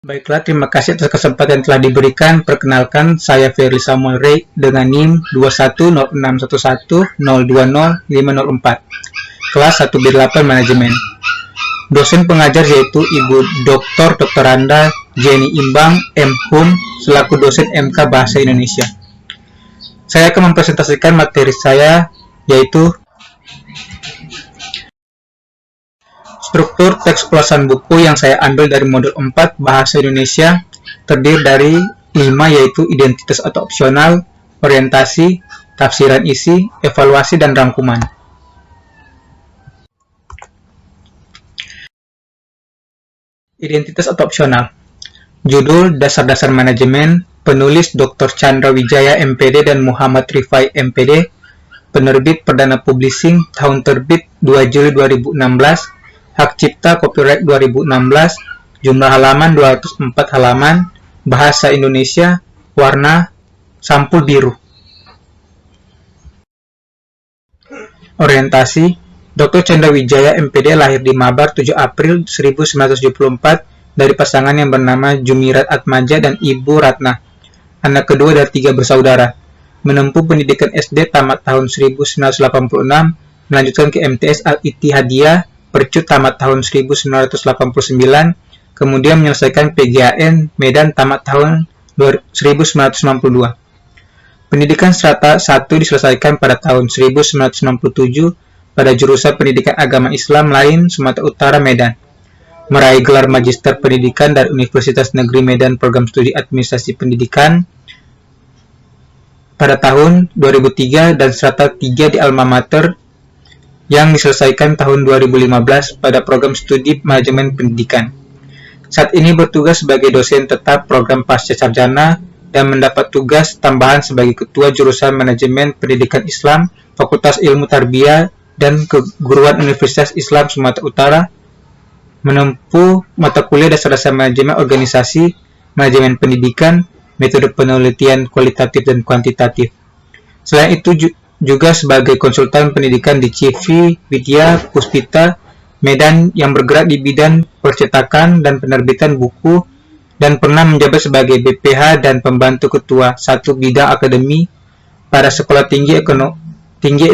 Baiklah, terima kasih atas kesempatan yang telah diberikan. Perkenalkan, saya Ferry Samuel Ray dengan NIM 21061020504, kelas 1B8 Manajemen. Dosen pengajar yaitu Ibu Dr. Anda Jenny Imbang M.Hum selaku dosen MK Bahasa Indonesia. Saya akan mempresentasikan materi saya yaitu struktur teks ulasan buku yang saya ambil dari modul 4 Bahasa Indonesia, terdiri dari 5 yaitu identitas atau opsional, orientasi, tafsiran isi, evaluasi, dan rangkuman. Identitas atau opsional. Judul Dasar-dasar Manajemen, penulis Dr. Chandra Wijaya MPD dan Muhammad Rifai MPD, penerbit Perdana Publishing, tahun terbit 2 Juli 2016, hak cipta copyright 2016, jumlah halaman 204 halaman, bahasa Indonesia, warna sampul biru. Orientasi. Dr. Chandra Wijaya MPD lahir di Mabar 7 April 1974 dari pasangan yang bernama Jumirat Atmaja dan Ibu Ratna, anak kedua dari 3 bersaudara. Menempuh pendidikan SD tamat tahun 1986, melanjutkan ke MTS Al-Ittihadiyah Percut tamat tahun 1989, kemudian menyelesaikan PGAN Medan tamat tahun 1992. Pendidikan strata 1 diselesaikan pada tahun 1997 pada jurusan Pendidikan Agama Islam lain Sumatera Utara Medan. Meraih gelar Magister Pendidikan dari Universitas Negeri Medan Program Studi Administrasi Pendidikan pada tahun 2003 dan strata 3 di Alma Mater yang diselesaikan tahun 2015 pada program studi manajemen pendidikan. Saat ini bertugas sebagai dosen tetap program pasca sarjana dan mendapat tugas tambahan sebagai ketua jurusan manajemen pendidikan Islam Fakultas Ilmu Tarbiyah dan Keguruan Universitas Islam Sumatera Utara, menempuh mata kuliah dasar-dasar manajemen organisasi, manajemen pendidikan, metode penelitian kualitatif dan kuantitatif. Selain itu juga sebagai konsultan pendidikan di CV Widya Puspita Medan yang bergerak di bidang percetakan dan penerbitan buku dan pernah menjabat sebagai BPH dan pembantu ketua 1 bidang akademi pada Sekolah Tinggi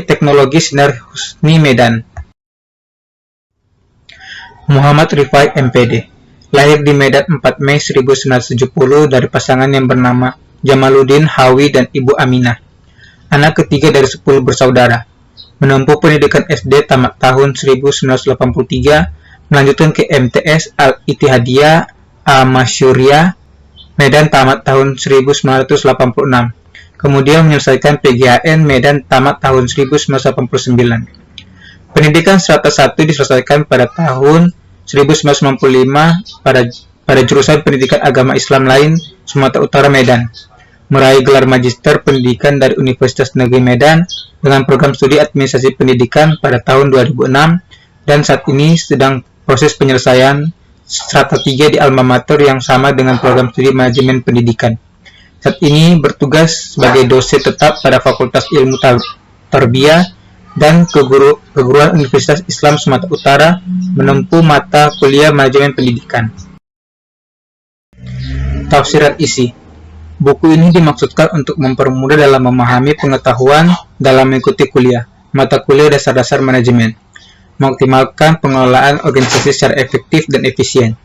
Teknologi Sinar Husni Medan. Muhammad Rifai MPD lahir di Medan 4 Mei 1970 dari pasangan yang bernama Jamaluddin Hawi dan Ibu Aminah, anak ketiga dari 10 bersaudara. Menempuh pendidikan SD tamat tahun 1983, melanjutkan ke MTS Al-Ittihadiyah Amasyuriyah Medan tamat tahun 1986. Kemudian menyelesaikan PGAN Medan tamat tahun 1989. Pendidikan strata 1 diselesaikan pada tahun 1995 pada jurusan Pendidikan Agama Islam lain Sumatera Utara Medan. Meraih gelar Magister Pendidikan dari Universitas Negeri Medan dengan program studi administrasi pendidikan pada tahun 2006 dan saat ini sedang proses penyelesaian strata 3 di Alma Mater yang sama dengan program studi manajemen pendidikan. Saat ini bertugas sebagai dosen tetap pada Fakultas Ilmu Tarbiyah dan Keguruan Universitas Islam Sumatera Utara, menempuh mata kuliah manajemen pendidikan. Tafsiran isi. Buku ini dimaksudkan untuk mempermudah dalam memahami pengetahuan dalam mengikuti kuliah, mata kuliah dasar-dasar manajemen, mengoptimalkan pengelolaan organisasi secara efektif dan efisien,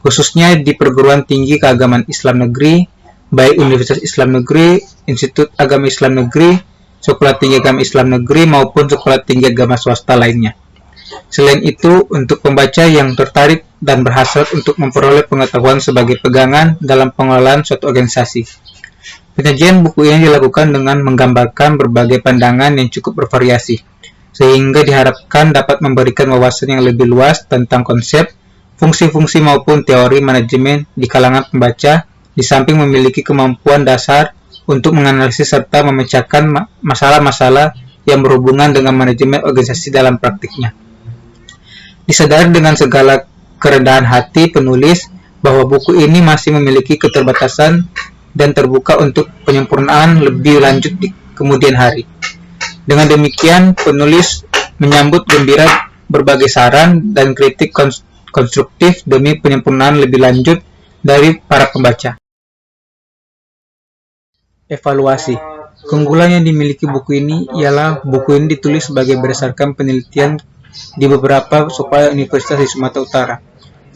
khususnya di perguruan tinggi keagamaan Islam negeri, baik Universitas Islam Negeri, Institut Agama Islam Negeri, Sekolah Tinggi Agama Islam Negeri, maupun Sekolah Tinggi Agama Swasta lainnya. Selain itu, untuk pembaca yang tertarik dan berhasrat untuk memperoleh pengetahuan sebagai pegangan dalam pengelolaan suatu organisasi. Penyajian buku ini dilakukan dengan menggambarkan berbagai pandangan yang cukup bervariasi, sehingga diharapkan dapat memberikan wawasan yang lebih luas tentang konsep, fungsi-fungsi maupun teori manajemen di kalangan pembaca, di samping memiliki kemampuan dasar untuk menganalisis serta memecahkan masalah-masalah yang berhubungan dengan manajemen organisasi dalam praktiknya. Disadari dengan segala kerendahan hati penulis bahwa buku ini masih memiliki keterbatasan dan terbuka untuk penyempurnaan lebih lanjut di kemudian hari. Dengan demikian, penulis menyambut gembira berbagai saran dan kritik konstruktif demi penyempurnaan lebih lanjut dari para pembaca. Evaluasi. Keunggulan yang dimiliki buku ini ialah buku ini ditulis sebagai berdasarkan penelitian di beberapa sekolah universitas di Sumatera Utara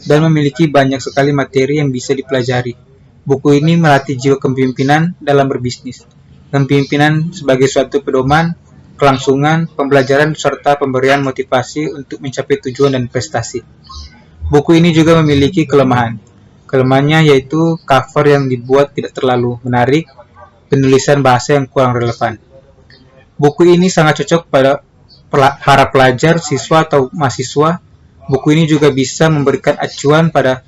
dan memiliki banyak sekali materi yang bisa dipelajari. Buku ini melatih jiwa kepemimpinan dalam berbisnis, kepemimpinan sebagai suatu pedoman, kelangsungan, pembelajaran serta pemberian motivasi untuk mencapai tujuan dan prestasi. Buku ini juga memiliki kelemahan. Kelemahannya yaitu cover yang dibuat tidak terlalu menarik, penulisan bahasa yang kurang relevan. Buku ini sangat cocok pada para pelajar, siswa atau mahasiswa. Buku ini juga bisa memberikan acuan pada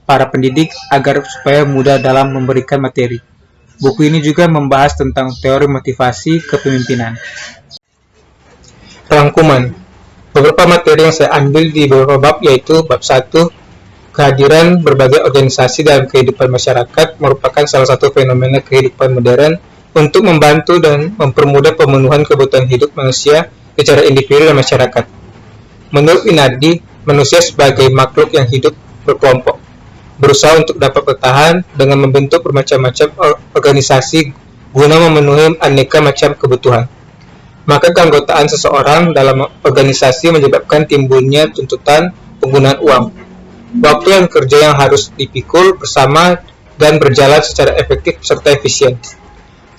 para pendidik agar supaya mudah dalam memberikan materi. Buku ini juga membahas tentang teori motivasi kepemimpinan. Rangkuman. Beberapa materi yang saya ambil di beberapa bab yaitu bab 1, kehadiran berbagai organisasi dalam kehidupan masyarakat merupakan salah satu fenomena kehidupan modern untuk membantu dan mempermudah pemenuhan kebutuhan hidup manusia secara individu dan masyarakat. Menurut Winardi, manusia sebagai makhluk yang hidup berkelompok, berusaha untuk dapat bertahan dengan membentuk bermacam-macam organisasi guna memenuhi aneka macam kebutuhan. Maka keanggotaan seseorang dalam organisasi menyebabkan timbulnya tuntutan penggunaan uang, waktu dan kerja yang harus dipikul bersama dan berjalan secara efektif serta efisien.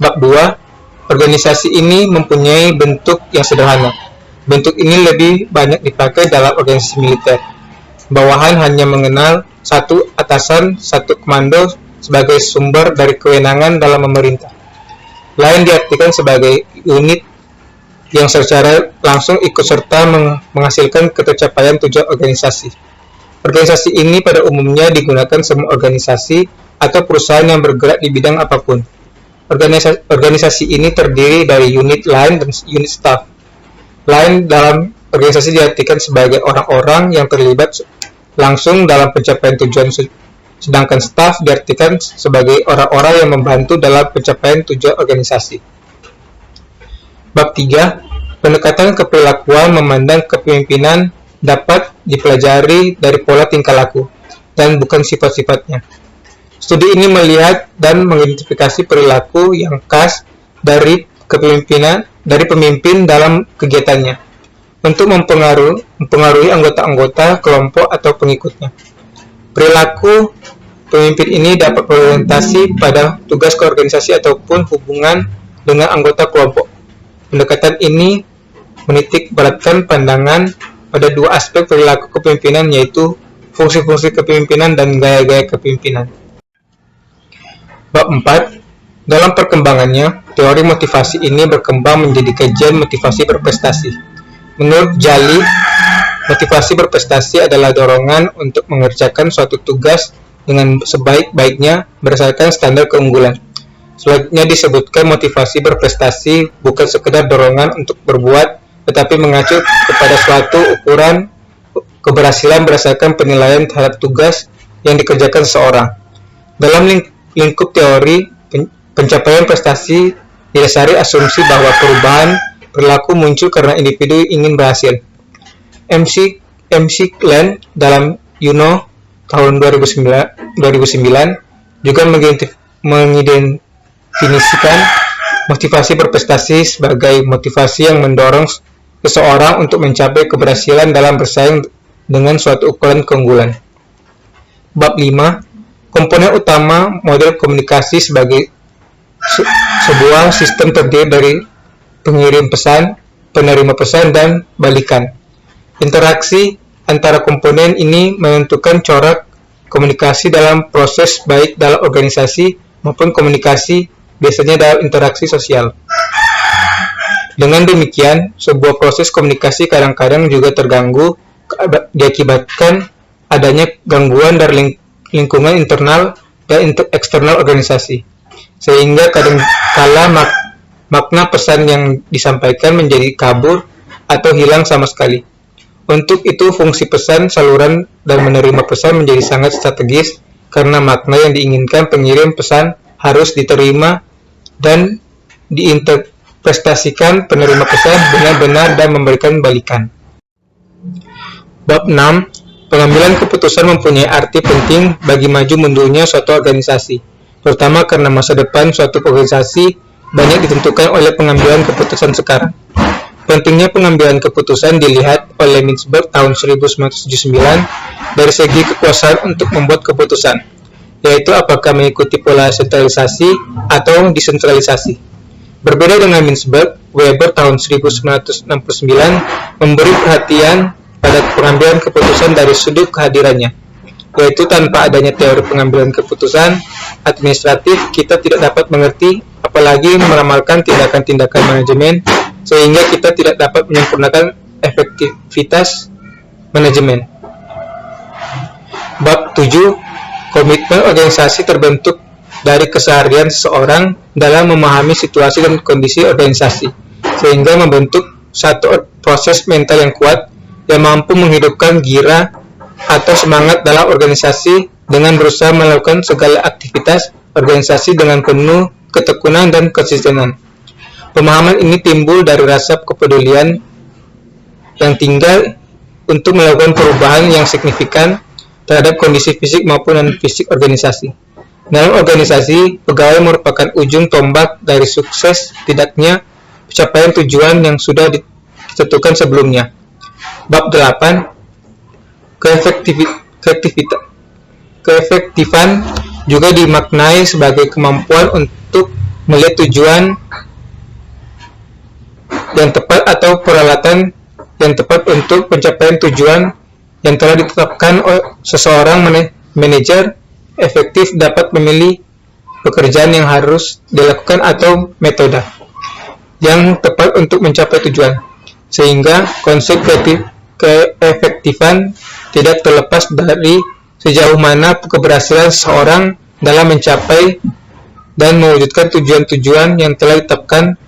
Bab 2, organisasi ini mempunyai bentuk yang sederhana. Bentuk ini lebih banyak dipakai dalam organisasi militer. Bawahan hanya mengenal satu atasan, satu komando sebagai sumber dari kewenangan dalam memerintah. Lain diartikan sebagai unit yang secara langsung ikut serta menghasilkan tercapaian tujuan organisasi. Organisasi ini pada umumnya digunakan semua organisasi atau perusahaan yang bergerak di bidang apapun. Organisasi ini terdiri dari unit line dan unit staff. Line dalam organisasi diartikan sebagai orang-orang yang terlibat langsung dalam pencapaian tujuan, sedangkan staff diartikan sebagai orang-orang yang membantu dalam pencapaian tujuan organisasi. Bab 3, pendekatan keperilakuan memandang kepemimpinan dapat dipelajari dari pola tingkah laku dan bukan sifat-sifatnya. Studi ini melihat dan mengidentifikasi perilaku yang khas dari pemimpin dalam kegiatannya untuk mempengaruhi anggota-anggota kelompok atau pengikutnya. Perilaku pemimpin ini dapat berorientasi pada tugas keorganisasi ataupun hubungan dengan anggota kelompok. Pendekatan ini menitik beratkan pandangan pada dua aspek perilaku kepemimpinan yaitu fungsi-fungsi kepemimpinan dan gaya-gaya kepemimpinan. Bab 4, dalam perkembangannya, teori motivasi ini berkembang menjadi kajian motivasi berprestasi. Menurut Jali, motivasi berprestasi adalah dorongan untuk mengerjakan suatu tugas dengan sebaik-baiknya berdasarkan standar keunggulan. Selanjutnya disebutkan motivasi berprestasi bukan sekedar dorongan untuk berbuat, tetapi mengacu kepada suatu ukuran keberhasilan berdasarkan penilaian terhadap tugas yang dikerjakan seseorang. Dalam lingkup teori, pencapaian prestasi didasari asumsi bahwa perubahan perilaku muncul karena individu ingin berhasil. MC Glenn dalam Juno tahun 2009 juga mengidefinisikan motivasi berprestasi sebagai motivasi yang mendorong seseorang untuk mencapai keberhasilan dalam bersaing dengan suatu ukuran keunggulan. Bab 5, komponen utama model komunikasi sebagai sebuah sistem terdiri dari pengirim pesan, penerima pesan, dan balikan. Interaksi antara komponen ini menentukan corak komunikasi dalam proses baik dalam organisasi maupun komunikasi biasanya dalam interaksi sosial. Dengan demikian, sebuah proses komunikasi kadang-kadang juga terganggu diakibatkan adanya gangguan dari lingkungan internal dan eksternal organisasi, sehingga kadangkala makna pesan yang disampaikan menjadi kabur atau hilang sama sekali. Untuk itu, fungsi pesan, saluran, dan menerima pesan menjadi sangat strategis karena makna yang diinginkan pengirim pesan harus diterima dan diinterpretasikan penerima pesan benar-benar dan memberikan balikan. Bab 6, Pengambilan keputusan mempunyai arti penting bagi maju mundurnya suatu organisasi, terutama karena masa depan suatu organisasi banyak ditentukan oleh pengambilan keputusan sekarang. Pentingnya pengambilan keputusan dilihat oleh Mintzberg tahun 1979 dari segi kekuasaan untuk membuat keputusan, yaitu apakah mengikuti pola sentralisasi atau desentralisasi. Berbeda dengan Mintzberg, Weber tahun 1969 memberi perhatian pada pengambilan keputusan dari sudut kehadirannya, yaitu tanpa adanya teori pengambilan keputusan administratif, kita tidak dapat mengerti, apalagi meramalkan tindakan-tindakan manajemen, sehingga kita tidak dapat menyempurnakan efektivitas manajemen. Bab 7. Komitmen organisasi terbentuk dari keseharian seseorang dalam memahami situasi dan kondisi organisasi, sehingga membentuk satu proses mental yang kuat yang mampu menghidupkan gira atau semangat dalam organisasi dengan berusaha melakukan segala aktivitas organisasi dengan penuh ketekunan dan konsistenan. Pemahaman ini timbul dari rasa kepedulian yang tinggal untuk melakukan perubahan yang signifikan terhadap kondisi fisik maupun non-fisik organisasi. Dalam organisasi, pegawai merupakan ujung tombak dari sukses tidaknya pencapaian tujuan yang sudah ditentukan sebelumnya. Bab 8. Keefektifan juga dimaknai sebagai kemampuan untuk melihat tujuan yang tepat atau peralatan yang tepat untuk pencapaian tujuan yang telah ditetapkan oleh seseorang manajer efektif dapat memilih pekerjaan yang harus dilakukan atau metode yang tepat untuk mencapai tujuan, sehingga konsep keefektifan tidak terlepas dari sejauh mana keberhasilan seseorang dalam mencapai dan mewujudkan tujuan-tujuan yang telah ditetapkan.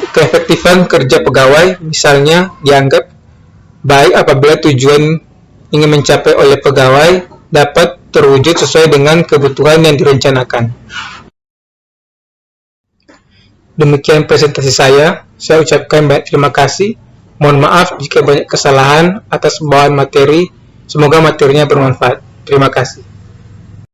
Keefektifan kerja pegawai, misalnya, dianggap baik apabila tujuan ingin mencapai oleh pegawai dapat terwujud sesuai dengan kebutuhan yang direncanakan. Demikian presentasi saya ucapkan banyak terima kasih. Mohon maaf jika banyak kesalahan atas bawaan materi. Semoga materinya bermanfaat. Terima kasih.